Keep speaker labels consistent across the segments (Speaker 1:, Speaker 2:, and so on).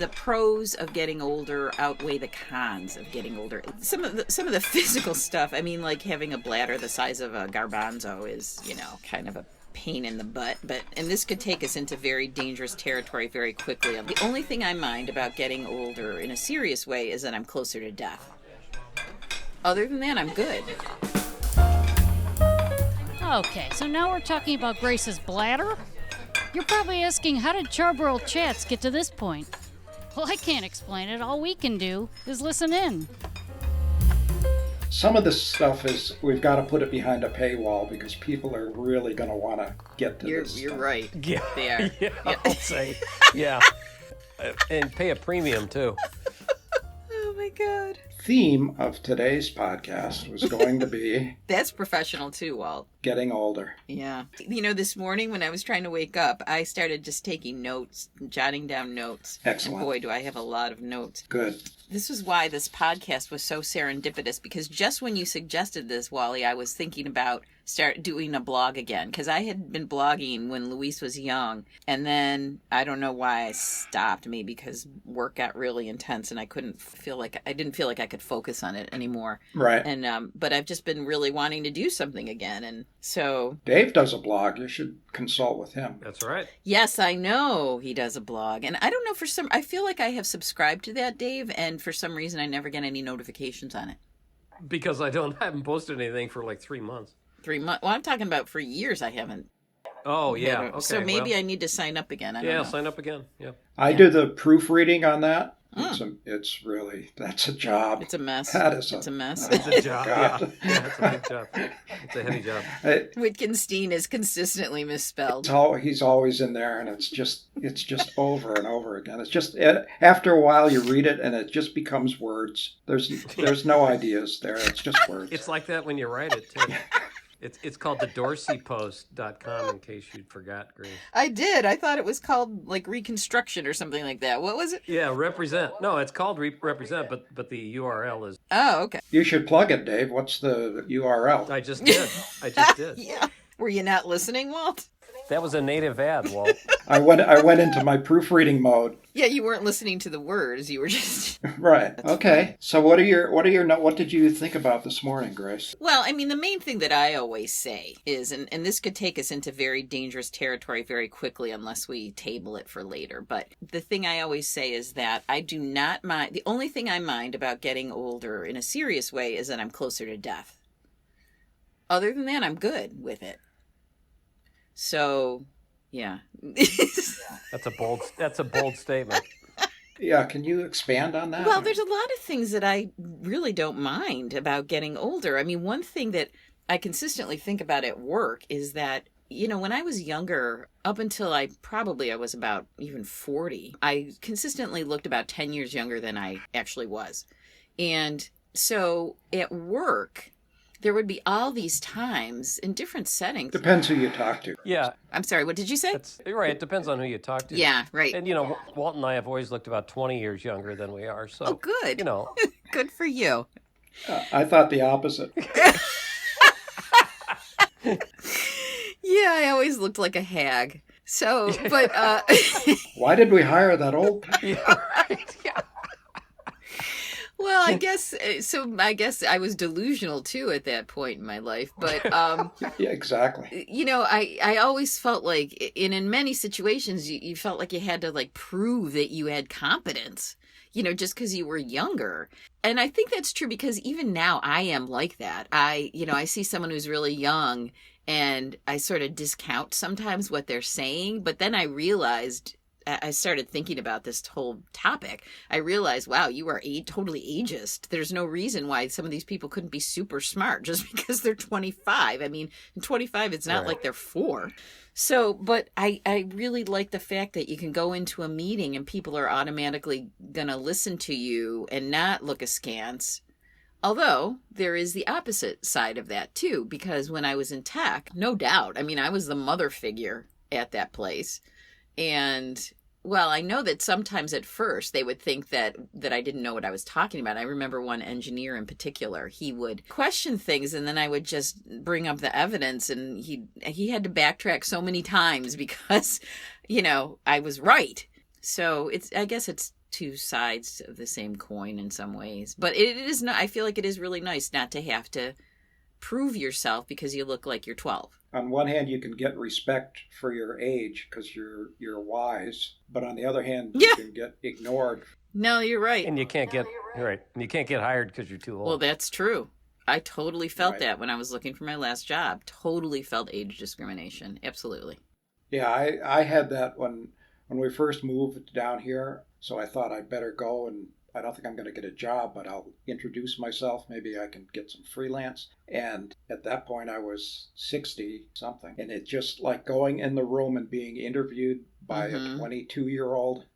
Speaker 1: the pros of getting older outweigh the cons of getting older. Some of the physical stuff, I mean, like having a bladder the size of a garbanzo is, kind of a pain in the butt, and this could take us into very dangerous territory very quickly. The only thing I mind about getting older in a serious way is that I'm closer to death. Other than that, I'm good.
Speaker 2: Okay, so now we're talking about Grace's bladder? You're probably asking, how did Charbroiled Chats get to this point? Well, I can't explain it. All we can do is listen in.
Speaker 3: Some of this stuff is, we've got to put it behind a paywall because people are really going to want to get to this
Speaker 1: You're
Speaker 3: stuff.
Speaker 1: right.
Speaker 4: Yeah,
Speaker 1: They are.
Speaker 4: yeah, I'll say, yeah. And pay a premium, too.
Speaker 1: Oh, my God.
Speaker 3: Theme of today's podcast was going to be
Speaker 1: That's professional, too, Walt.
Speaker 3: getting older.
Speaker 1: Yeah. This morning when I was trying to wake up, I started just taking notes, jotting down notes.
Speaker 3: Excellent.
Speaker 1: And boy, do I have a lot of notes.
Speaker 3: Good.
Speaker 1: This is why this podcast was so serendipitous, because just when you suggested this, Wally, I was thinking about start doing a blog again, because I had been blogging when Luis was young, and then I don't know why I stopped, maybe because work got really intense and I didn't feel like I could focus on it anymore.
Speaker 3: Right.
Speaker 1: And but I've just been really wanting to do something again, and so
Speaker 3: Dave does a blog. You should consult with him.
Speaker 4: That's right.
Speaker 1: yes, I know he does a blog, and I don't know, I feel like I have subscribed to that, Dave, and for some reason I never get any notifications on it.
Speaker 4: Because I haven't posted anything for like 3 months.
Speaker 1: 3 months. Well, I'm talking about for years I haven't.
Speaker 4: Oh, yeah. Okay.
Speaker 1: So maybe I need to sign up again. I don't know.
Speaker 4: Sign up again. Yeah.
Speaker 3: I do the proofreading on that. It's really, that's a job.
Speaker 1: It's a mess.
Speaker 3: It's
Speaker 1: a mess.
Speaker 4: It's a job.
Speaker 3: God.
Speaker 4: Yeah, it's a big job. It's a heavy job.
Speaker 1: Wittgenstein is consistently misspelled.
Speaker 3: He's always in there, and it's just over and over again. It's just, after a while you read it and it just becomes words. There's no ideas there. It's just words.
Speaker 4: It's like that when you write it, too. It's called the DorseyPost.com, in case you'd forgot, Grace.
Speaker 1: I did. I thought it was called like Reconstruction or something like that. What was it?
Speaker 4: Yeah, represent. No, it's called represent, but the URL is.
Speaker 1: Oh, okay.
Speaker 3: You should plug it, Dave. What's the URL?
Speaker 4: I just did.
Speaker 1: Yeah. Were you not listening, Walt?
Speaker 4: That was a native ad, Walt.
Speaker 3: I went into my proofreading mode.
Speaker 1: Yeah, you weren't listening to the words. You were just
Speaker 3: Right. Okay. So what did you think about this morning, Grace?
Speaker 1: Well, I mean, the main thing that I always say is, and this could take us into very dangerous territory very quickly unless we table it for later, but the thing I always say is that I do not mind, the only thing I mind about getting older in a serious way is that I'm closer to death. Other than that, I'm good with it. So, yeah.
Speaker 4: That's a bold statement.
Speaker 3: Yeah, can you expand on that?
Speaker 1: Well, there's a lot of things that I really don't mind about getting older. I mean, one thing that I consistently think about at work is that, when I was younger, up until I was about even 40, I consistently looked about 10 years younger than I actually was. And so at work, there would be all these times in different settings.
Speaker 3: Depends who you talk to.
Speaker 4: Yeah.
Speaker 1: I'm sorry, what did you say?
Speaker 4: You're right. It depends on who you talk to.
Speaker 1: Yeah, right.
Speaker 4: And, Walt and I have always looked about 20 years younger than we are. So,
Speaker 1: oh, good. Good for you.
Speaker 3: I thought the opposite.
Speaker 1: Yeah, I always looked like a hag. So, but...
Speaker 3: Why did we hire that old guy?
Speaker 4: Yeah, right. Yeah.
Speaker 1: Well, I guess I was delusional too at that point in my life, but
Speaker 3: Yeah, exactly.
Speaker 1: I always felt like in many situations you felt like you had to like prove that you had competence, just because you were younger. And I think that's true because even now I am like that. I see someone who's really young and I sort of discount sometimes what they're saying, but then I started thinking about this whole topic. I realized, wow, you are totally ageist. There's no reason why some of these people couldn't be super smart just because they're 25. I mean, in 25, it's not like they're 4. So, but I really like the fact that you can go into a meeting and people are automatically going to listen to you and not look askance. Although there is the opposite side of that too, because when I was in tech, no doubt, I mean, I was the mother figure at that place. And, well, I know that sometimes at first they would think that I didn't know what I was talking about. I remember one engineer in particular, he would question things and then I would just bring up the evidence and he had to backtrack so many times because, I was right. So I guess it's two sides of the same coin in some ways. But it is not, I feel like it is really nice not to have to prove yourself because you look like you're 12.
Speaker 3: On one hand, you can get respect for your age because you're wise, but on the other hand, you can get ignored.
Speaker 1: No, you're right.
Speaker 4: And you can't get And you can't get hired because you're too old.
Speaker 1: Well, that's true. I totally felt that when I was looking for my last job. Totally felt age discrimination. Absolutely.
Speaker 3: Yeah, I had that when we first moved down here. So I thought I'd better go, and I don't think I'm going to get a job, but I'll introduce myself. Maybe I can get some freelance. And at that point, I was 60 something. And it's just like going in the room and being interviewed by a 22-year-old.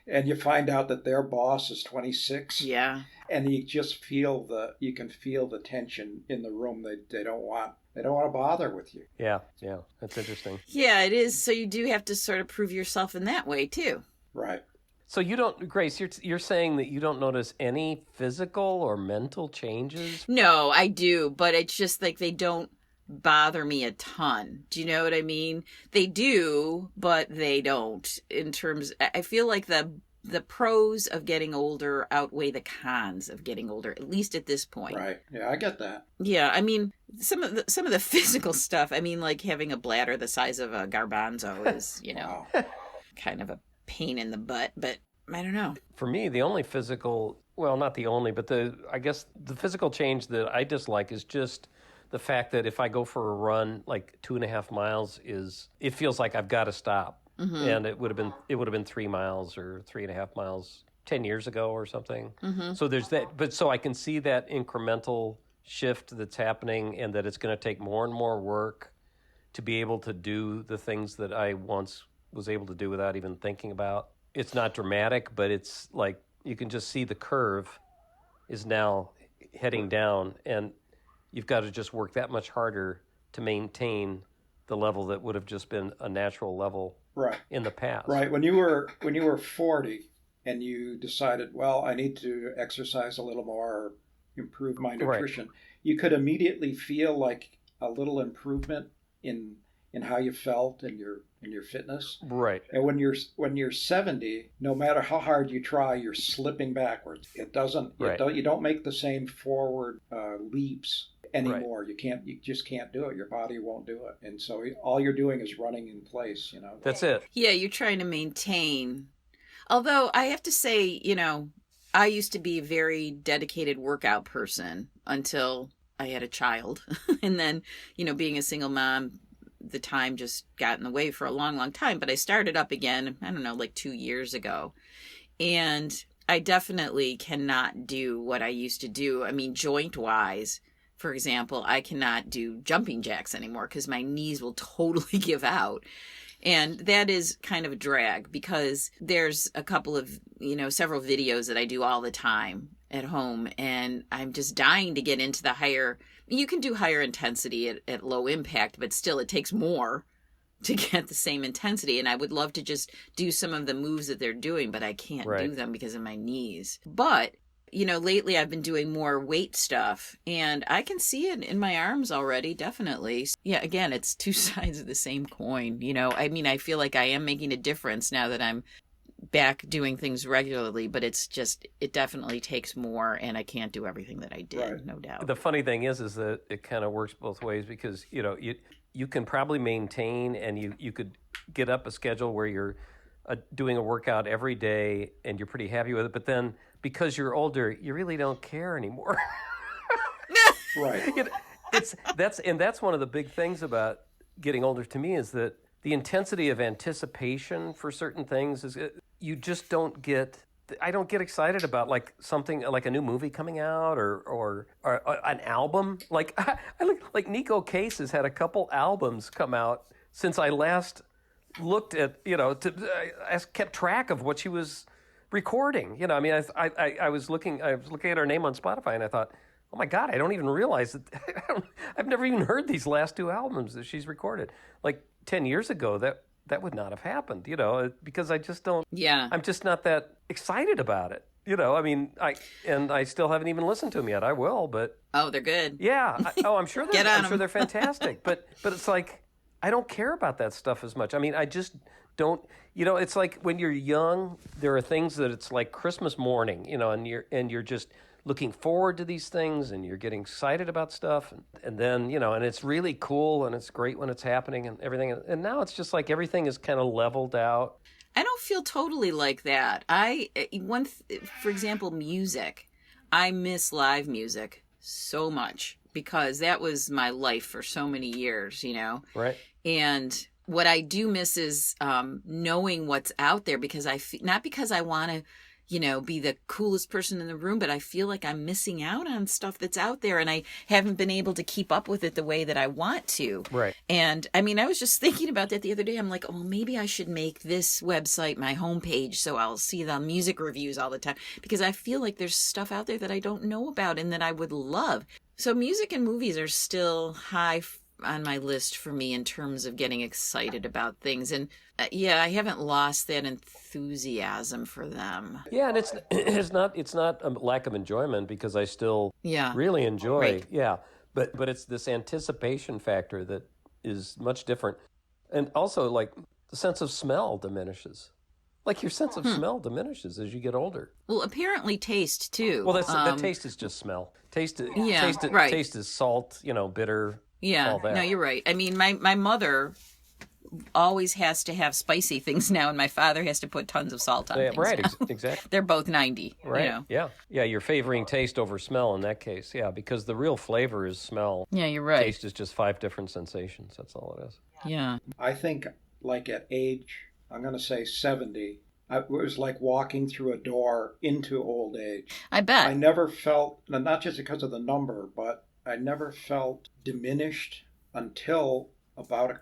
Speaker 3: And you find out that their boss is 26.
Speaker 1: Yeah.
Speaker 3: And you just you can feel the tension in the room. They don't want to bother with you.
Speaker 4: Yeah, that's interesting.
Speaker 1: Yeah, it is. So you do have to sort of prove yourself in that way too.
Speaker 3: Right.
Speaker 4: So you don't, Grace, you're saying that you don't notice any physical or mental changes?
Speaker 1: No, I do, but it's just like they don't bother me a ton. Do you know what I mean? They do, but they don't. In terms, I feel like the pros of getting older outweigh the cons of getting older, at least at this point.
Speaker 3: Right. Yeah, I get that.
Speaker 1: Yeah, I mean, some of the physical stuff, I mean, like having a bladder the size of a garbanzo is,
Speaker 3: Wow.
Speaker 1: kind of a pain in the butt, but I don't know.
Speaker 4: For me, the only physical, well, not the only, but I guess the physical change that I dislike is just the fact that if I go for a run, like 2.5 miles it feels like I've got to stop. Mm-hmm. And it would have been 3 miles or 3.5 miles 10 years ago or something. Mm-hmm. So there's that, but so I can see that incremental shift that's happening, and that it's going to take more and more work to be able to do the things that I once was able to do without even thinking about. It's not dramatic, but it's like you can just see the curve is now heading down, and you've got to just work that much harder to maintain the level that would have just been a natural level in the past.
Speaker 3: Right. When you were 40 and you decided, well, I need to exercise a little more or improve my nutrition, you could immediately feel like a little improvement in how you felt and your fitness.
Speaker 4: Right.
Speaker 3: And when you're 70, no matter how hard you try, you're slipping backwards. It doesn't. You don't make the same forward leaps anymore.
Speaker 4: Right.
Speaker 3: You just can't do it. Your body won't do it. And so all you're doing is running in place,
Speaker 4: That's it.
Speaker 1: Yeah, you're trying to maintain. Although I have to say, I used to be a very dedicated workout person until I had a child. And then, being a single mom, the time just got in the way for a long, long time. But I started up again, I don't know, like 2 years ago. And I definitely cannot do what I used to do. I mean, joint-wise, for example, I cannot do jumping jacks anymore because my knees will totally give out. And that is kind of a drag because there's a couple of, several videos that I do all the time at home. And I'm just dying to get into the higher. You can do higher intensity at low impact, but still it takes more to get the same intensity. And I would love to just do some of the moves that they're doing, but I can't do them because of my knees. But lately I've been doing more weight stuff, and I can see it in my arms already, definitely. Yeah, again, it's two sides of the same coin. I mean, I feel like I am making a difference now that I'm back doing things regularly, but it definitely takes more, and I can't do everything that I did, no doubt.
Speaker 4: The funny thing is that it kind of works both ways because, you can probably maintain, and you could get up a schedule where you're doing a workout every day and you're pretty happy with it, but then because you're older, you really don't care anymore.
Speaker 3: Right.
Speaker 4: That's one of the big things about getting older to me is that the intensity of anticipation for certain things is you just don't get. I don't get excited about like something like a new movie coming out or an album. Like Nico Case has had a couple albums come out since I last looked at. I kept track of what she was recording. I mean, I was looking at her name on Spotify and I thought, oh my God, I don't even realize that I've never even heard these last two albums that she's recorded. Like 10 years ago, that would not have happened, because I just don't.
Speaker 1: Yeah.
Speaker 4: I'm just not that excited about it. I mean, I still haven't even listened to them yet. I will, but.
Speaker 1: Oh, they're good.
Speaker 4: Yeah. I'm sure they're.
Speaker 1: Get on
Speaker 4: I'm sure they're fantastic. But it's like I don't care about that stuff as much. I mean, I just don't, it's like when you're young, there are things that it's like Christmas morning, and you're just looking forward to these things and you're getting excited about stuff. And then, and it's really cool and it's great when it's happening and everything. And now it's just like everything is kind of leveled out.
Speaker 1: I don't feel totally like that. For example, music. I miss live music so much because that was my life for so many years,
Speaker 4: Right.
Speaker 1: And what I do miss is knowing what's out there because not because I want to, be the coolest person in the room, but I feel like I'm missing out on stuff that's out there and I haven't been able to keep up with it the way that I want to.
Speaker 4: Right.
Speaker 1: And I mean, I was just thinking about that the other day. I'm like, oh, maybe I should make this website my homepage so I'll see the music reviews all the time because I feel like there's stuff out there that I don't know about and that I would love. So music and movies are still high on my list for me in terms of getting excited about things. And I haven't lost that enthusiasm for them.
Speaker 4: Yeah, and it's not a lack of enjoyment because I still really enjoy.
Speaker 1: Right.
Speaker 4: Yeah, but it's this anticipation factor that is much different. And also, like, the sense of smell diminishes. Like, your sense of smell diminishes as you get older.
Speaker 1: Well, apparently taste, too.
Speaker 4: Well, that taste is just smell. Taste is salt, bitter.
Speaker 1: Yeah,
Speaker 4: all that.
Speaker 1: No, you're right. I mean, my mother always has to have spicy things now, and my father has to put tons of salt on things
Speaker 4: right,
Speaker 1: now.
Speaker 4: Exactly.
Speaker 1: They're both 90,
Speaker 4: Right, Yeah, you're favoring taste over smell in that case, because the real flavor is smell.
Speaker 1: Yeah, you're right.
Speaker 4: Taste is just 5 different sensations, that's all it is.
Speaker 1: Yeah.
Speaker 3: I think, like, at age, I'm going to say 70, it was like walking through a door into old age.
Speaker 1: I bet.
Speaker 3: I never felt, not just because of the number, but I never felt diminished until about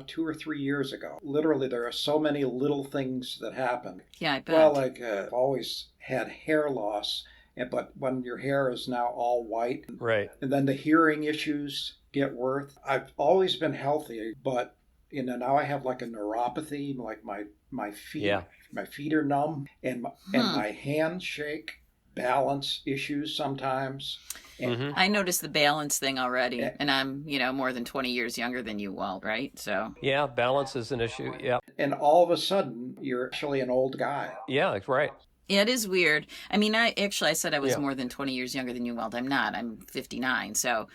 Speaker 3: 2 or 3 years ago. Literally, there are so many little things that happen.
Speaker 1: Yeah, I bet.
Speaker 3: Well, like I've always had hair loss, but when your hair is now all white,
Speaker 4: right,
Speaker 3: and then the hearing issues get worse. I've always been healthy, but now I have like a neuropathy, like my feet, my feet are numb, and my hands shake. Balance issues sometimes.
Speaker 1: I noticed the balance thing already, and I'm, more than 20 years younger than you, Walt, right? So
Speaker 4: yeah, balance is an issue. Yeah,
Speaker 3: and all of a sudden you're actually an old guy.
Speaker 4: Yeah, that's right.
Speaker 1: Yeah, it is weird. I mean, I said I was more than 20 years younger than you, Walt. I'm not. I'm 59. So,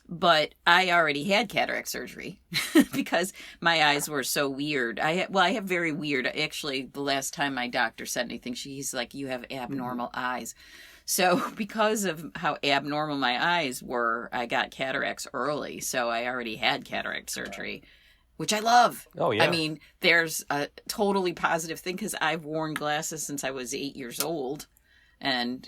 Speaker 1: but I already had cataract surgery because my eyes were so weird. I have very weird. Actually, the last time my doctor said anything, he's like, you have abnormal eyes. So because of how abnormal my eyes were, I got cataracts early. So I already had cataract surgery, which I love.
Speaker 4: Oh, yeah.
Speaker 1: I mean, there's a totally positive thing because I've worn glasses since I was 8 years old. And,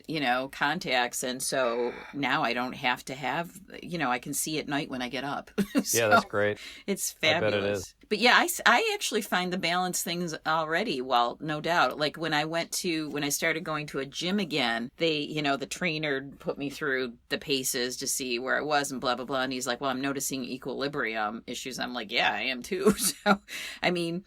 Speaker 1: contacts. And so now I don't have to have, I can see at night when I get up. So
Speaker 4: yeah, that's great.
Speaker 1: It's fabulous. I bet it is. But yeah, I actually find the balance things already, well, no doubt. Like when I started going to a gym again, the trainer put me through the paces to see where I was and blah, blah, blah. And he's like, well, I'm noticing equilibrium issues. I'm like, yeah, I am too. So, I mean,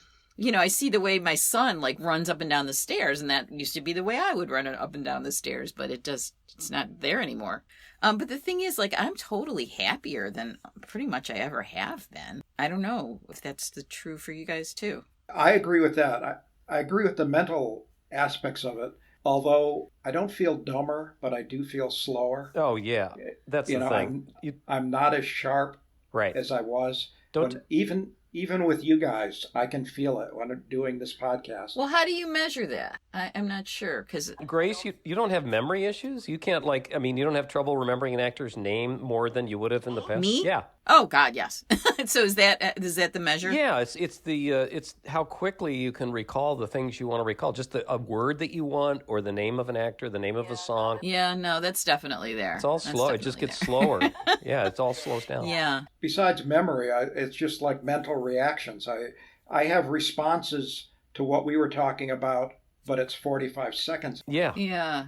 Speaker 1: I see the way my son runs up and down the stairs, and that used to be the way I would run up and down the stairs, but it's not there anymore. But the thing is, I'm totally happier than pretty much I ever have been. I don't know if that's true for you guys too.
Speaker 3: I agree with that. I agree with the mental aspects of it. Although I don't feel dumber, but I do feel slower.
Speaker 4: Oh yeah, that's the thing.
Speaker 3: I'm not as sharp as I was. Even with you guys, I can feel it when I'm doing this podcast.
Speaker 1: Well, how do you measure that? I'm not sure. Because
Speaker 4: Grace, you don't have memory issues? You can't you don't have trouble remembering an actor's name more than you would have in the past?
Speaker 1: Me?
Speaker 4: Yeah.
Speaker 1: Oh, God, yes. So is that the measure?
Speaker 4: Yeah, it's how quickly you can recall the things you want to recall. Just a word that you want, or the name of an actor, the name of a song.
Speaker 1: Yeah, no, that's definitely there.
Speaker 4: It's all slow. It just gets slower. Yeah, it all slows down.
Speaker 1: Yeah.
Speaker 3: Besides memory, it's just like mental reactions. I have responses to what we were talking about, but it's 45 seconds.
Speaker 4: Yeah.
Speaker 1: Yeah.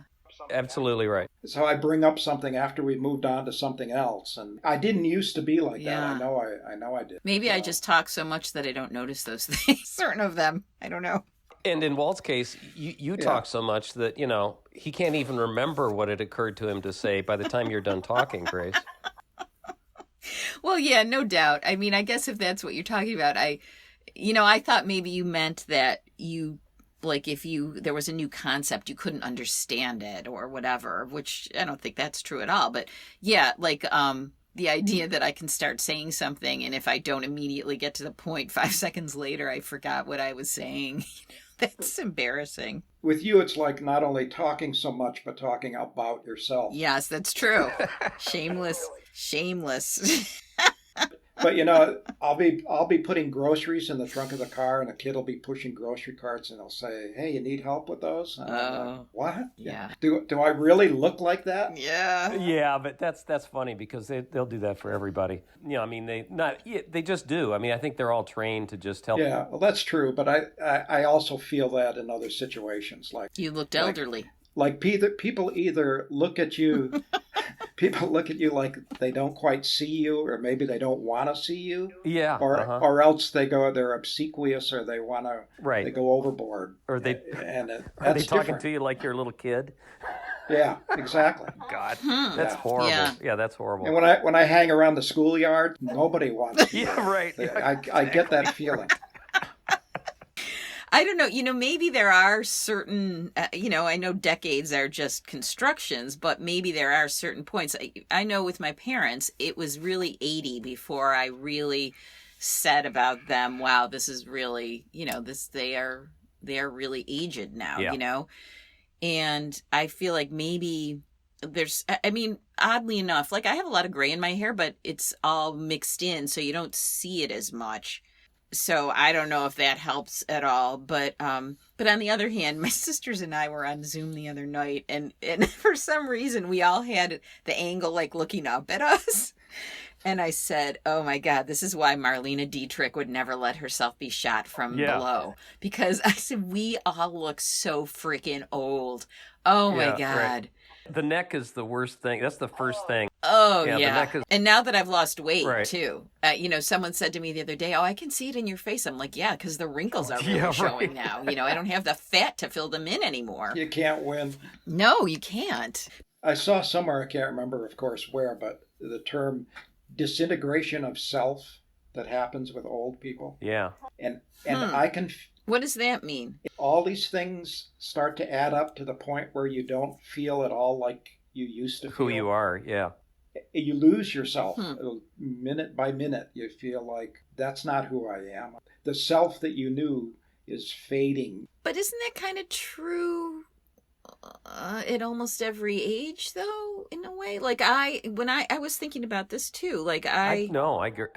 Speaker 4: Absolutely right.
Speaker 3: So I bring up something after we moved on to something else, and I didn't used to be like that. I know I did.
Speaker 1: Maybe I just talk so much that I don't notice those things. Certain of them, I don't know.
Speaker 4: And in Walt's case, you talk so much that he can't even remember what it occurred to him to say by the time you're done talking, Grace.
Speaker 1: Well, yeah, no doubt. I mean, I guess if that's what you're talking about, I thought maybe you meant that you, like, if there was a new concept, you couldn't understand it or whatever, which I don't think that's true at all. But yeah, like, the idea that I can start saying something, and if I don't immediately get to the point, 5 seconds later, I forgot what I was saying. That's embarrassing.
Speaker 3: With you, it's like not only talking so much, but talking about yourself.
Speaker 1: Yes, that's true. Shameless.
Speaker 3: But I'll be putting groceries in the trunk of the car, and a kid will be pushing grocery carts, and they'll say, "Hey, you need help with those?" And I'm like, what?
Speaker 1: Yeah.
Speaker 3: Do I really look like that?
Speaker 1: Yeah.
Speaker 4: Yeah, but that's funny because they'll do that for everybody. I mean, they just do. I mean, I think they're all trained to just help.
Speaker 3: Yeah, well, that's true. But I also feel that in other situations, like
Speaker 1: You looked elderly.
Speaker 3: Like people either look at you. People look at you like they don't quite see you, or maybe they don't want to see you.
Speaker 4: Yeah.
Speaker 3: Or else they're obsequious, or they want to.
Speaker 4: Right.
Speaker 3: They go overboard.
Speaker 4: Or
Speaker 3: are they
Speaker 4: talking
Speaker 3: different.
Speaker 4: to you like you're a little kid?
Speaker 3: Yeah, exactly.
Speaker 4: God, that's horrible. Yeah, that's horrible.
Speaker 3: And when I hang around the schoolyard, nobody wants me.
Speaker 4: Yeah, right.
Speaker 3: I get that feeling.
Speaker 1: I don't know. Maybe there are certain, I know decades are just constructions, but maybe there are certain points. I know with my parents, it was really 80 before I really said about them, wow, this is really, they are really aged now, And I feel like maybe oddly enough, like I have a lot of gray in my hair, but it's all mixed in, so you don't see it as much. So I don't know if that helps at all, but on the other hand, my sisters and I were on Zoom the other night, and for some reason we all had the angle like looking up at us, and I said, "Oh my God, this is why Marlena Dietrich would never let herself be shot from below," because I said we all look so freaking old. Oh my God.
Speaker 4: Right. The neck is the worst thing. That's the first thing.
Speaker 1: Oh, yeah.
Speaker 4: The neck is...
Speaker 1: And now that I've lost weight,
Speaker 4: right.
Speaker 1: too, someone said to me the other day, "Oh, I can see it in your face." I'm like, yeah, because the wrinkles are really showing now. I don't have the fat to fill them in anymore.
Speaker 3: You can't win.
Speaker 1: No, you can't.
Speaker 3: I saw somewhere, I can't remember, of course, where, but the term disintegration of self that happens with old people.
Speaker 4: Yeah.
Speaker 3: And I can...
Speaker 1: What does that mean?
Speaker 3: All these things start to add up to the point where you don't feel at all like you used to feel.
Speaker 4: Who you are, yeah.
Speaker 3: You lose yourself minute by minute. You feel like that's not who I am. The self that you knew is fading.
Speaker 1: But isn't that kind of true at almost every age, though, in a way? Like I was thinking about this too. Like
Speaker 4: I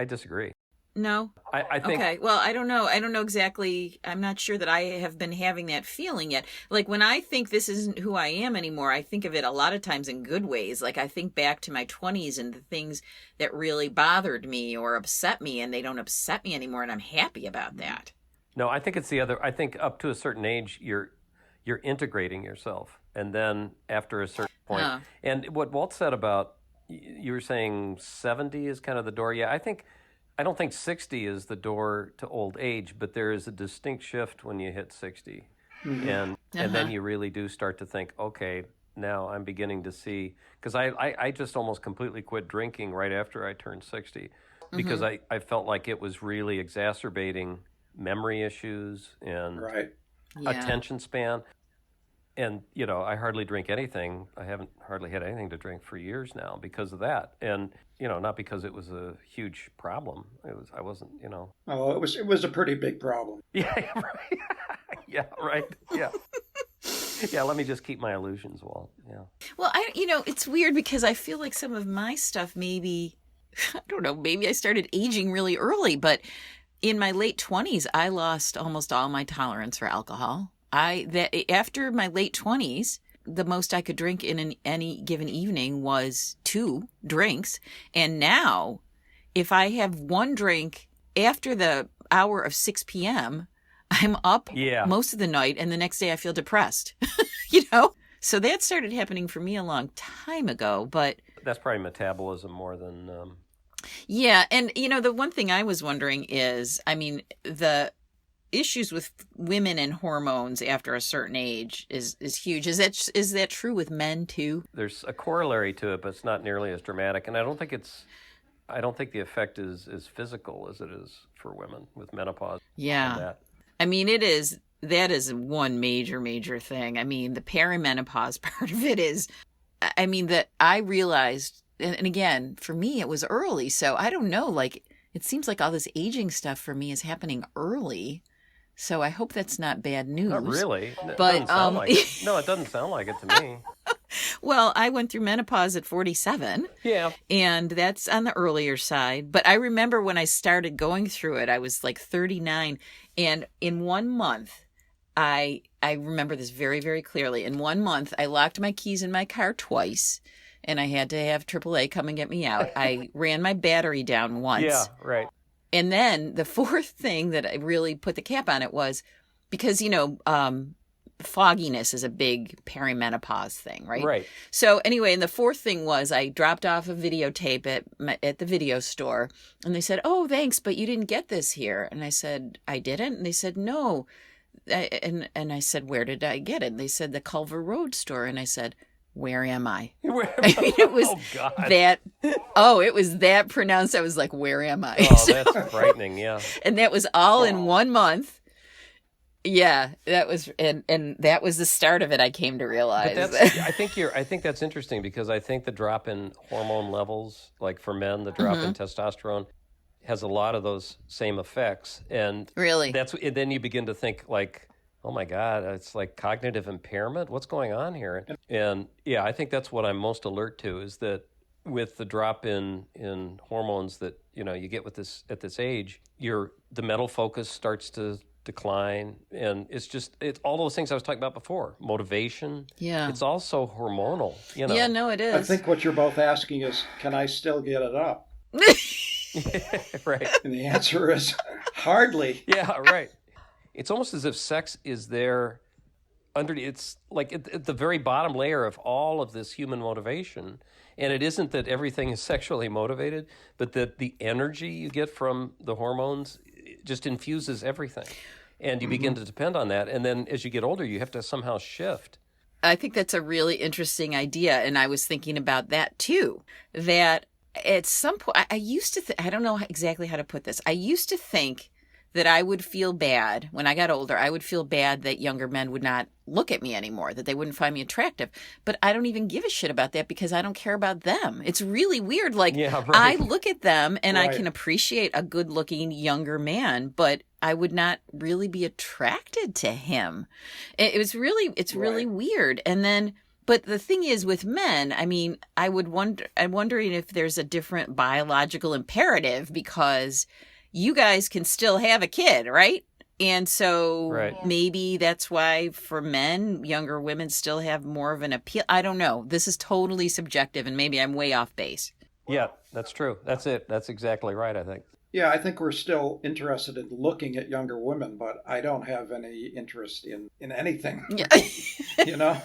Speaker 4: disagree.
Speaker 1: No?
Speaker 4: I think...
Speaker 1: Okay, well, I don't know. I don't know exactly. I'm not sure that I have been having that feeling yet. Like, when I think this isn't who I am anymore, I think of it a lot of times in good ways. Like, I think back to my 20s and the things that really bothered me or upset me, and they don't upset me anymore, and I'm happy about that.
Speaker 4: No, I think it's the other... I think up to a certain age, you're integrating yourself. And then after a certain point... And what Walt said about... You were saying 70 is kind of the door. Yeah, I don't think 60 is the door to old age, but there is a distinct shift when you hit 60. Mm-hmm. And then you really do start to think, okay, now I'm beginning to see, because I just almost completely quit drinking right after I turned 60 because I felt like it was really exacerbating memory issues and attention span. And, I hardly drink anything. I haven't hardly had anything to drink for years now because of that. And, not because it was a huge problem. I wasn't.
Speaker 3: Oh, it was a pretty big problem.
Speaker 4: Yeah, right. Yeah, right. Yeah. Yeah, let me just keep my illusions, Walt. Yeah.
Speaker 1: Well, it's weird because I feel like some of my stuff maybe, I don't know, maybe I started aging really early, but in my late 20s, I lost almost all my tolerance for alcohol. After my late 20s, the most I could drink in any given evening was 2 drinks. And now, if I have 1 drink after the hour of 6 p.m., I'm up most of the night, and the next day I feel depressed, So that started happening for me a long time ago, but...
Speaker 4: That's probably metabolism more than...
Speaker 1: Yeah, and, the one thing I was wondering is, the issues with women and hormones after a certain age is huge. Is that true with men too?
Speaker 4: There's a corollary to it, but it's not nearly as dramatic. And I don't think it's I don't think the effect is as physical as it is for women with menopause.
Speaker 1: Yeah. I mean, that is one major thing. I mean, the perimenopause part of it is, I mean, that I realized, and again, for me, it was early. So I don't know, like, it seems like all this aging stuff for me is happening early. So I hope that's not bad news.
Speaker 4: Not really.
Speaker 1: But
Speaker 4: like it. No, it doesn't sound like it to me.
Speaker 1: Well, I went through menopause at 47.
Speaker 4: Yeah.
Speaker 1: And that's on the earlier side. But I remember when I started going through it, I was like 39. And in 1 month, I remember this very, very clearly. In 1 month, I locked my keys in my car twice. And I had to have AAA come and get me out. I ran my battery down once.
Speaker 4: Yeah, right.
Speaker 1: And then the fourth thing that I really put the cap on it was because, fogginess is a big perimenopause thing, right?
Speaker 4: Right.
Speaker 1: So anyway, and the fourth thing was I dropped off a videotape at the video store, and they said, "Oh, thanks, but you didn't get this here." And I said, "I didn't." And they said, "No." And I said, "Where did I get it?" And they said, "The Culver Road store." And I said, "Where am I?" I mean, it was it was that pronounced. I was like, "Where am I?"
Speaker 4: Oh, that's frightening, yeah.
Speaker 1: And that was all in 1 month. Yeah, that was, and that was the start of it. I came to realize.
Speaker 4: But I think that's interesting because I think the drop in hormone levels, like for men, the drop in testosterone, has a lot of those same effects. And
Speaker 1: really,
Speaker 4: then you begin to think like, oh my God, it's like cognitive impairment. What's going on here? And yeah, I think that's what I'm most alert to is that with the drop in hormones that you get with this at this age, the mental focus starts to decline, and it's all those things I was talking about before. Motivation. Yeah. It's also hormonal.
Speaker 1: Yeah, no, it is.
Speaker 3: I think what you're both asking is, can I still get it up?
Speaker 4: Right.
Speaker 3: And the answer is hardly.
Speaker 4: Yeah, right. It's almost as if sex is there it's like at the very bottom layer of all of this human motivation. And it isn't that everything is sexually motivated, but that the energy you get from the hormones just infuses everything. And you begin to depend on that. And then as you get older, you have to somehow shift.
Speaker 1: I think that's a really interesting idea. And I was thinking about that too, that at some point, I used to, I don't know exactly how to put this. I used to think that I would feel bad when I got older. I would feel bad that younger men would not look at me anymore, that they wouldn't find me attractive. But I don't even give a shit about that because I don't care about them. It's really weird. Like,
Speaker 4: yeah, right.
Speaker 1: I look at them and I can appreciate a good looking younger man, but I would not really be attracted to him. It's really weird. And then, but the thing is with men, I mean, I'm wondering if there's a different biological imperative because you guys can still have a kid, right? And so maybe that's why for men, younger women still have more of an appeal. I don't know. This is totally subjective and maybe I'm way off base.
Speaker 4: Yeah, that's true. That's it. That's exactly right, I think.
Speaker 3: Yeah, I think we're still interested in looking at younger women, but I don't have any interest in anything. Yeah.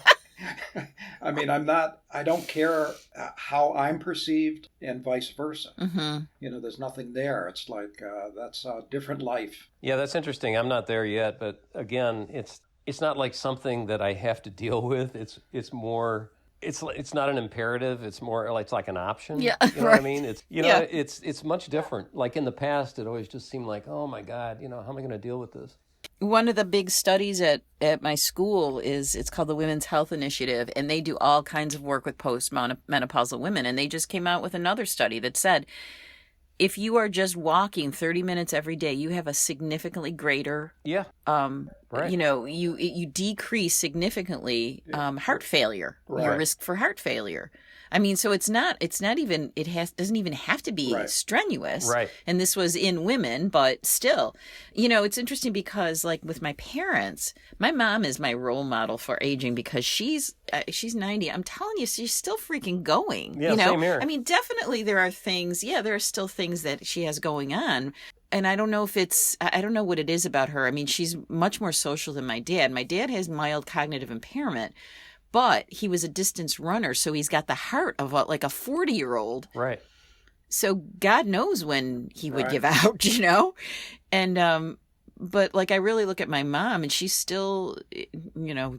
Speaker 3: I mean, I don't care how I'm perceived and vice versa. Mm-hmm. There's nothing there. It's like, that's a different life.
Speaker 4: Yeah, that's interesting. I'm not there yet, but again, it's not like something that I have to deal with. It's more, it's not an imperative. It's more like, it's like an option.
Speaker 1: Yeah.
Speaker 4: You know what I mean? It's much different. Like in the past, it always just seemed like, oh my God, how am I going to deal with this?
Speaker 1: One of the big studies at my school it's called the Women's Health Initiative, and they do all kinds of work with post-menopausal women. And they just came out with another study that said, if you are just walking 30 minutes every day, you have a significantly greater, you decrease significantly heart failure, your risk for heart failure. I mean, so it's not even, doesn't even have to be strenuous.
Speaker 4: Right.
Speaker 1: And this was in women, but still, it's interesting because like with my parents, my mom is my role model for aging because she's 90. I'm telling you, she's still freaking going.
Speaker 4: Yeah, same here.
Speaker 1: I mean, definitely there are still things that she has going on. And I don't know I don't know what it is about her. I mean, she's much more social than my dad. My dad has mild cognitive impairment. But he was a distance runner, so he's got the heart of like a 40-year-old.
Speaker 4: Right.
Speaker 1: So God knows when he would give out, And, but like I really look at my mom and she's still,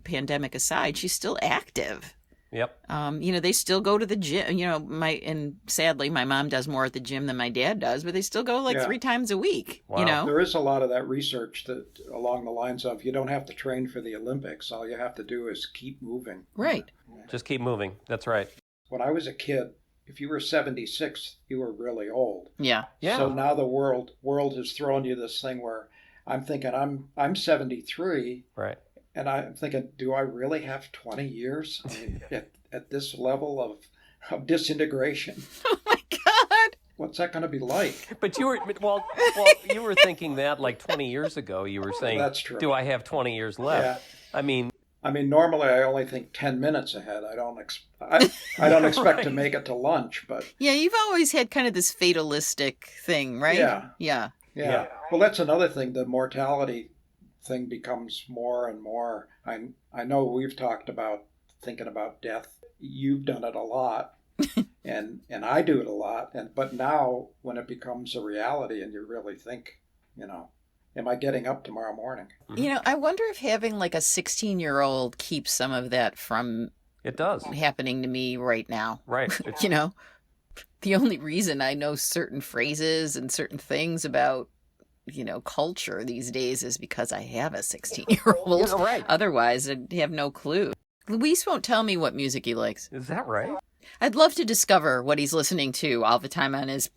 Speaker 1: pandemic aside, she's still active.
Speaker 4: Yep.
Speaker 1: They still go to the gym. And sadly, my mom does more at the gym than my dad does, but they still go like 3 times a week.
Speaker 4: Wow.
Speaker 3: There is a lot of that research that along the lines of you don't have to train for the Olympics. All you have to do is keep moving.
Speaker 1: Right.
Speaker 4: Just keep moving. That's right.
Speaker 3: When I was a kid, if you were 76, you were really old.
Speaker 1: Yeah.
Speaker 4: Yeah.
Speaker 3: So now the world has thrown you this thing where I'm thinking I'm 73.
Speaker 4: Right.
Speaker 3: And I'm thinking, do I really have 20 years? I mean, at this level of disintegration?
Speaker 1: Oh my God!
Speaker 3: What's that going to be like?
Speaker 4: But you were thinking that like 20 years ago. You were saying,
Speaker 3: That's true.
Speaker 4: Do I have 20 years left?
Speaker 3: Yeah.
Speaker 4: I mean,
Speaker 3: normally I only think 10 minutes ahead. I don't expect to make it to lunch, but
Speaker 1: Yeah, you've always had kind of this fatalistic thing, right?
Speaker 3: Yeah. Well, that's another thing. The mortality thing becomes more and more. I know we've talked about thinking about death. You've done it a lot, and I do it a lot. But now when it becomes a reality, and you really think, am I getting up tomorrow morning?
Speaker 1: I wonder if having like a 16-year-old keeps some of that from
Speaker 4: it does
Speaker 1: happening to me right now.
Speaker 4: Right.
Speaker 1: The only reason I know certain phrases and certain things about culture these days is because I have a 16-year-old.
Speaker 4: Yeah, right.
Speaker 1: Otherwise, I'd have no clue. Luis won't tell me what music he likes.
Speaker 4: Is that right?
Speaker 1: I'd love to discover what he's listening to all the time on his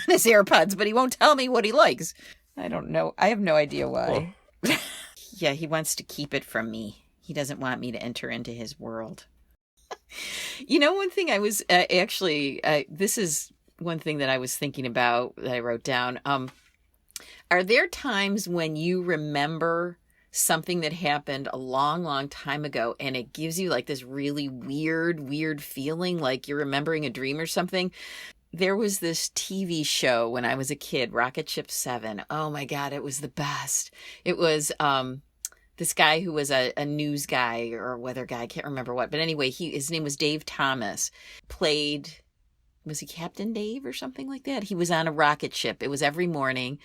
Speaker 1: AirPods, but he won't tell me what he likes. I don't know. I have no idea why. Well. Yeah, he wants to keep it from me. He doesn't want me to enter into his world. One thing I was this is one thing that I was thinking about that I wrote down. Are there times when you remember something that happened a long, long time ago and it gives you like this really weird feeling like you're remembering a dream or something? There was this TV show when I was a kid, Rocket Ship 7. Oh my God, it was the best. It was this guy who was a news guy or a weather guy, I can't remember what. But anyway, his name was Dave Thomas, was he Captain Dave or something like that? He was on a rocket ship. It was every morning.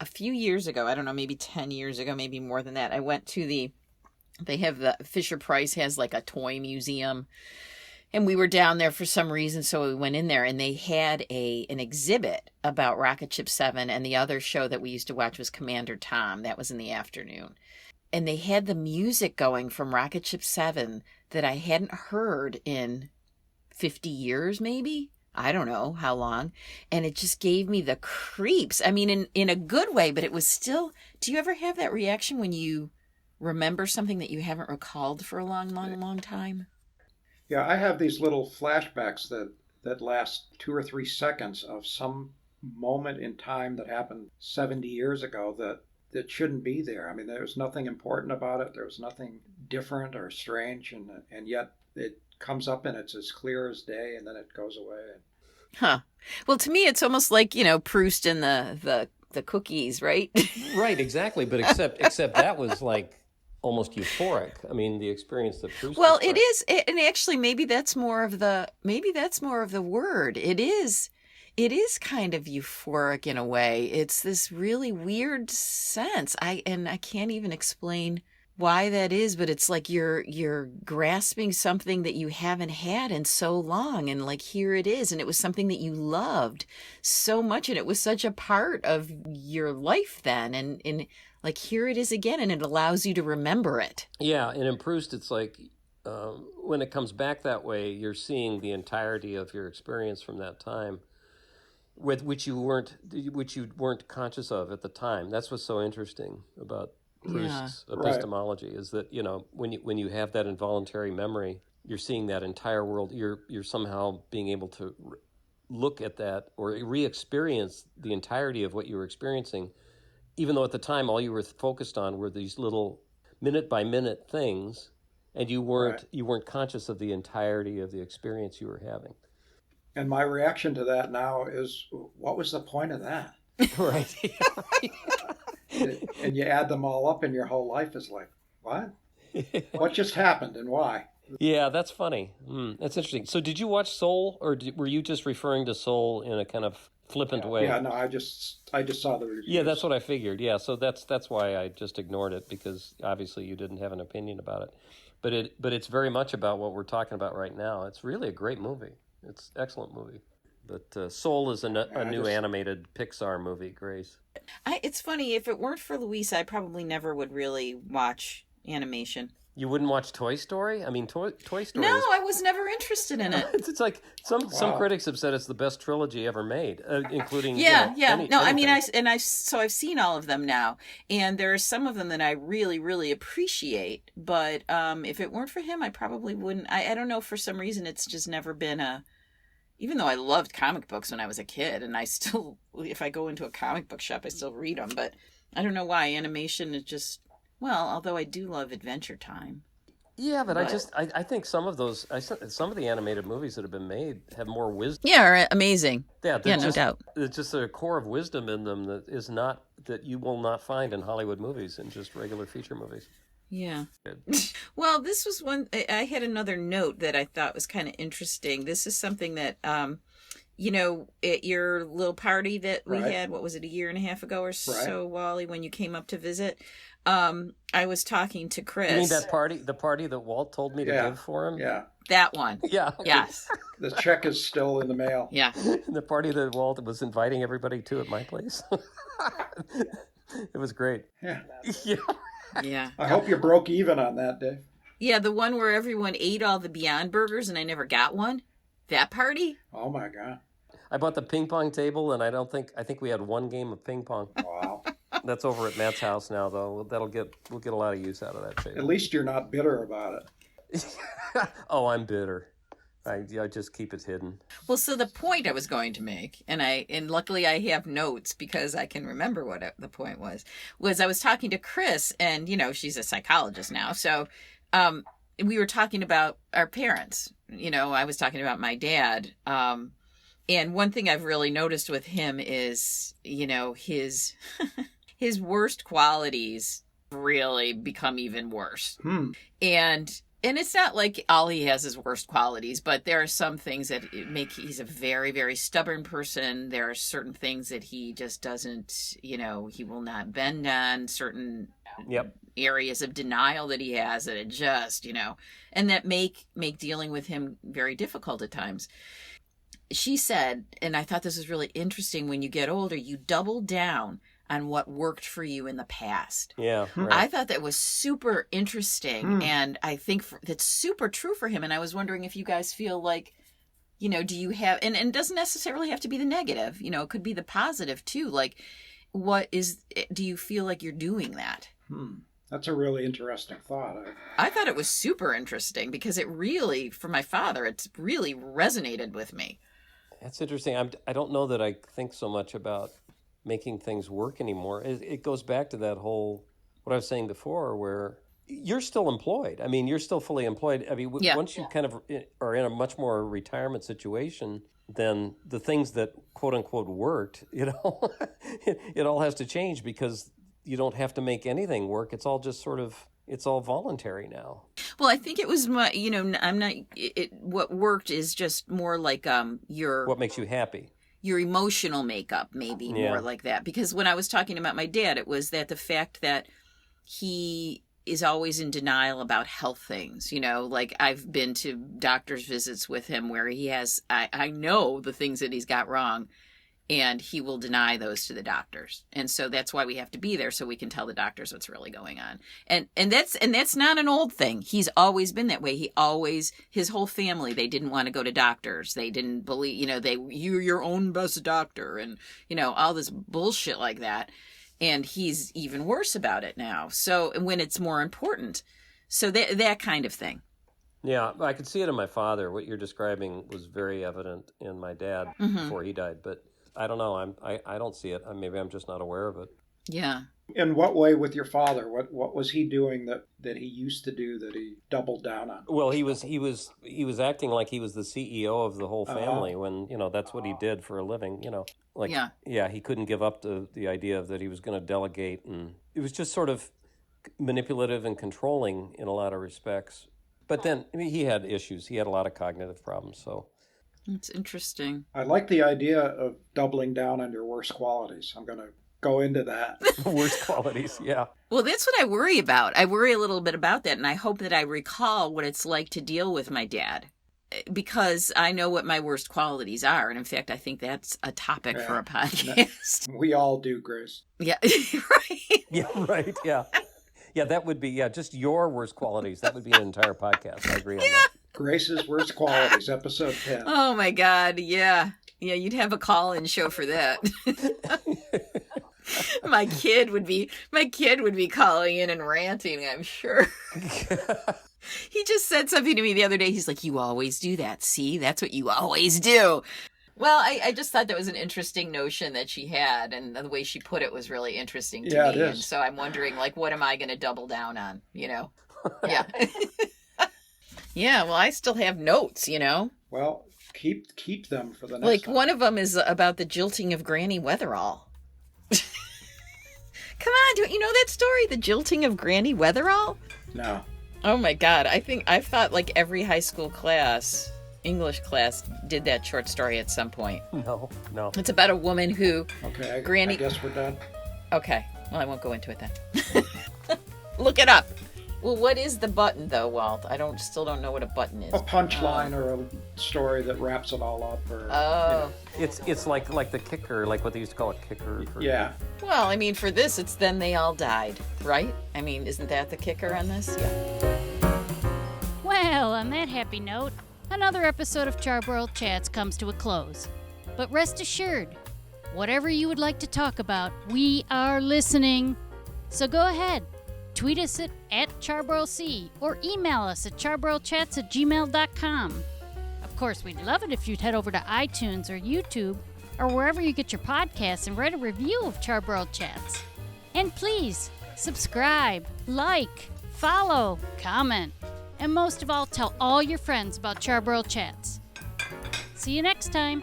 Speaker 1: A few years ago, I don't know, maybe 10 years ago, maybe more than that, I went to Fisher-Price has like a toy museum. And we were down there for some reason, so we went in there, and they had an exhibit about Rocket Ship 7, and the other show that we used to watch was Commander Tom. That was in the afternoon. And they had the music going from Rocket Ship 7 that I hadn't heard in 50 years, maybe? I don't know how long. And it just gave me the creeps. I mean, in a good way, but it was still... Do you ever have that reaction when you remember something that you haven't recalled for a long, long, long time?
Speaker 3: Yeah, I have these little flashbacks that last 2 or 3 seconds of some moment in time that happened 70 years ago that shouldn't be there. I mean, there was nothing important about it. There was nothing different or strange, and yet it comes up and it's as clear as day, and then it goes away.
Speaker 1: Huh. Well, to me, it's almost like, Proust and the cookies, right?
Speaker 4: Right, exactly. But except that was like almost euphoric. I mean, the experience that Proust.
Speaker 1: Well, it is, and actually, maybe that's more of the word. It is kind of euphoric in a way. It's this really weird sense. I can't even explain why that is, but it's like you're grasping something that you haven't had in so long, and like here it is, and it was something that you loved so much, and it was such a part of your life then, and like here it is again, and it allows you to remember it.
Speaker 4: Yeah, and in Proust, it's like when it comes back that way, you're seeing the entirety of your experience from that time, which you weren't conscious of at the time. That's what's so interesting about Proust's epistemology, is that when you have that involuntary memory, you're seeing that entire world. You're somehow being able to look at that or re-experience the entirety of what you were experiencing, even though at the time all you were focused on were these little minute by minute things, and you weren't conscious of the entirety of the experience you were having.
Speaker 3: And my reaction to that now is, what was the point of that?
Speaker 4: Right.
Speaker 3: And you add them all up, and your whole life is like, what? What just happened, and why?
Speaker 4: Yeah, that's funny. That's interesting. So did you watch Soul, or were you just referring to Soul in a kind of flippant way?
Speaker 3: Yeah, no, I just saw the reviews.
Speaker 4: Yeah, that's what I figured. Yeah, so that's why I just ignored it, because obviously you didn't have an opinion about it. but it's very much about what we're talking about right now. It's really a great movie. It's an excellent movie. But Soul is a new animated Pixar movie, Grace.
Speaker 1: It's funny, if it weren't for Luis, I probably never would really watch animation.
Speaker 4: You wouldn't watch Toy Story? I mean, Toy Story.
Speaker 1: No, I was never interested in it.
Speaker 4: It's like some critics have said it's the best trilogy ever made, including
Speaker 1: I've seen all of them now, and there are some of them that I really, really appreciate. But if it weren't for him, I probably wouldn't. I don't know, for some reason, it's just never been a. Even though I loved comic books when I was a kid, and I still, if I go into a comic book shop, I still read them. But I don't know why animation is just. Well, although I do love Adventure Time.
Speaker 4: Yeah, but I think some of the animated movies that have been made have more wisdom.
Speaker 1: Yeah, are amazing.
Speaker 4: Yeah,
Speaker 1: no doubt.
Speaker 4: There's just a core of wisdom in them that you will not find in Hollywood movies and just regular feature movies.
Speaker 1: Yeah. Well, this was one. I had another note that I thought was kind of interesting. This is something that, at your little party that we had, what was it, a year and a half ago or so, Wally, when you came up to visit, I was talking to Chris.
Speaker 4: You mean that party, the party that Walt told me to give for him?
Speaker 3: Yeah.
Speaker 1: That one.
Speaker 4: Yeah.
Speaker 1: Yes.
Speaker 3: The check is still in the mail.
Speaker 1: Yeah.
Speaker 4: The party that Walt was inviting everybody to at my place. It was great.
Speaker 3: Yeah.
Speaker 4: Yeah.
Speaker 1: Yeah.
Speaker 3: I hope you broke even on that, Dave.
Speaker 1: Yeah, the one where everyone ate all the Beyond Burgers and I never got one. That party?
Speaker 3: Oh my God.
Speaker 4: I bought the ping pong table, and I think we had one game of ping pong.
Speaker 3: Wow.
Speaker 4: That's over at Matt's house now, though. We'll get a lot of use out of that table.
Speaker 3: At least you're not bitter about it.
Speaker 4: Oh, I'm bitter. I just keep it hidden.
Speaker 1: Well, so the point I was going to make, and luckily I have notes because I can remember what the point was I was talking to Chris, and she's a psychologist now, so we were talking about our parents. I was talking about my dad, and one thing I've really noticed with him is, his his worst qualities really become even worse. And it's not like all he has is worst qualities, but there are some things that he's a very, very stubborn person. There are certain things that he just doesn't, he will not bend on, certain areas of denial that he has that it just, and that make dealing with him very difficult at times. She said, and I thought this was really interesting, when you get older, you double down on what worked for you in the past.
Speaker 4: Yeah. Right.
Speaker 1: I thought that was super interesting. And I think that's super true for him. And I was wondering if you guys feel like, do you have, and it doesn't necessarily have to be the negative, it could be the positive too. Like, do you feel like you're doing that?
Speaker 3: That's a really interesting thought.
Speaker 1: I thought it was super interesting because it really, for my father, it's really resonated with me.
Speaker 4: That's interesting. I don't know that I think so much about making things work anymore. It goes back to that whole, what I was saying before, where you're still employed. I mean, you're still fully employed. I mean, once you kind of are in a much more retirement situation, then the things that quote unquote worked, it all has to change because you don't have to make anything work. It's all just it's all voluntary now.
Speaker 1: Well, I think it was what worked is just more like
Speaker 4: what makes you happy.
Speaker 1: Your emotional makeup, maybe more like that. Because when I was talking about my dad, it was that the fact that he is always in denial about health things. Like I've been to doctor's visits with him where he has, I know the things that he's got wrong, and he will deny those to the doctors. And so that's why we have to be there, so we can tell the doctors what's really going on. And that's not an old thing. He's always been that way. His whole family, they didn't want to go to doctors. They didn't believe, you're your own best doctor, and all this bullshit like that. And he's even worse about it now. So when it's more important, so that kind of thing.
Speaker 4: Yeah, I could see it in my father. What you're describing was very evident in my dad before he died, but I don't know. I don't see it. Maybe I'm just not aware of it.
Speaker 1: Yeah.
Speaker 3: In what way with your father? What was he doing that he used to do that he doubled down on?
Speaker 4: Well, he was acting like he was the CEO of the whole family when that's what he did for a living. He couldn't give up the idea of that he was going to delegate, and it was just sort of manipulative and controlling in a lot of respects. But then he had issues. He had a lot of cognitive problems. So.
Speaker 1: It's interesting.
Speaker 3: I like the idea of doubling down on your worst qualities. I'm going to go into that.
Speaker 4: Worst qualities, yeah.
Speaker 1: Well, that's what I worry about. I worry a little bit about that, and I hope that I recall what it's like to deal with my dad, because I know what my worst qualities are. And in fact, I think that's a topic for a podcast.
Speaker 3: We all do, Grace.
Speaker 1: Yeah, right.
Speaker 4: Yeah, right, yeah. Yeah, that would be, just your worst qualities. That would be an entire podcast. I agree on that.
Speaker 3: Grace's Worst Qualities, episode 10.
Speaker 1: Oh, my God, yeah. Yeah, you'd have a call-in show for that. My kid would be calling in and ranting, I'm sure. He just said something to me the other day. He's like, "You always do that. See, that's what you always do." Well, I just thought that was an interesting notion that she had, and the way she put it was really interesting to me.
Speaker 3: It is.
Speaker 1: And so I'm wondering, like, what am I going to double down on, Yeah. Yeah, well, I still have notes,
Speaker 3: Well, keep them for the next
Speaker 1: Like,
Speaker 3: time.
Speaker 1: one of them is about the jilting of Granny Weatherall. Come on, don't you know that story? The jilting of Granny Weatherall?
Speaker 3: No.
Speaker 1: Oh my God. I've thought like every high school class, English class, did that short story at some point.
Speaker 4: No.
Speaker 1: It's about a woman who...
Speaker 3: Okay,
Speaker 1: Granny...
Speaker 3: I guess we're done.
Speaker 1: Okay. Well, I won't go into it then. Look it up. Well, what is the button, though, Walt? Still don't know what a button is.
Speaker 3: A punchline or a story that wraps it all up. Or,
Speaker 4: It's like the kicker, like what they used to call a kicker.
Speaker 3: Yeah.
Speaker 1: Well, I mean, for this, it's then they all died, right? I mean, isn't that the kicker on this? Yeah.
Speaker 2: Well, on that happy note, another episode of Charbroiled Chats comes to a close. But rest assured, whatever you would like to talk about, we are listening. So go ahead, tweet us at @CharbroilC or email us at charbroiledchats@gmail.com. Of course, we'd love it if you'd head over to iTunes or YouTube or wherever you get your podcasts and write a review of Charbroiled Chats. And please, subscribe, like, follow, comment, and most of all, tell all your friends about Charbroiled Chats. See you next time.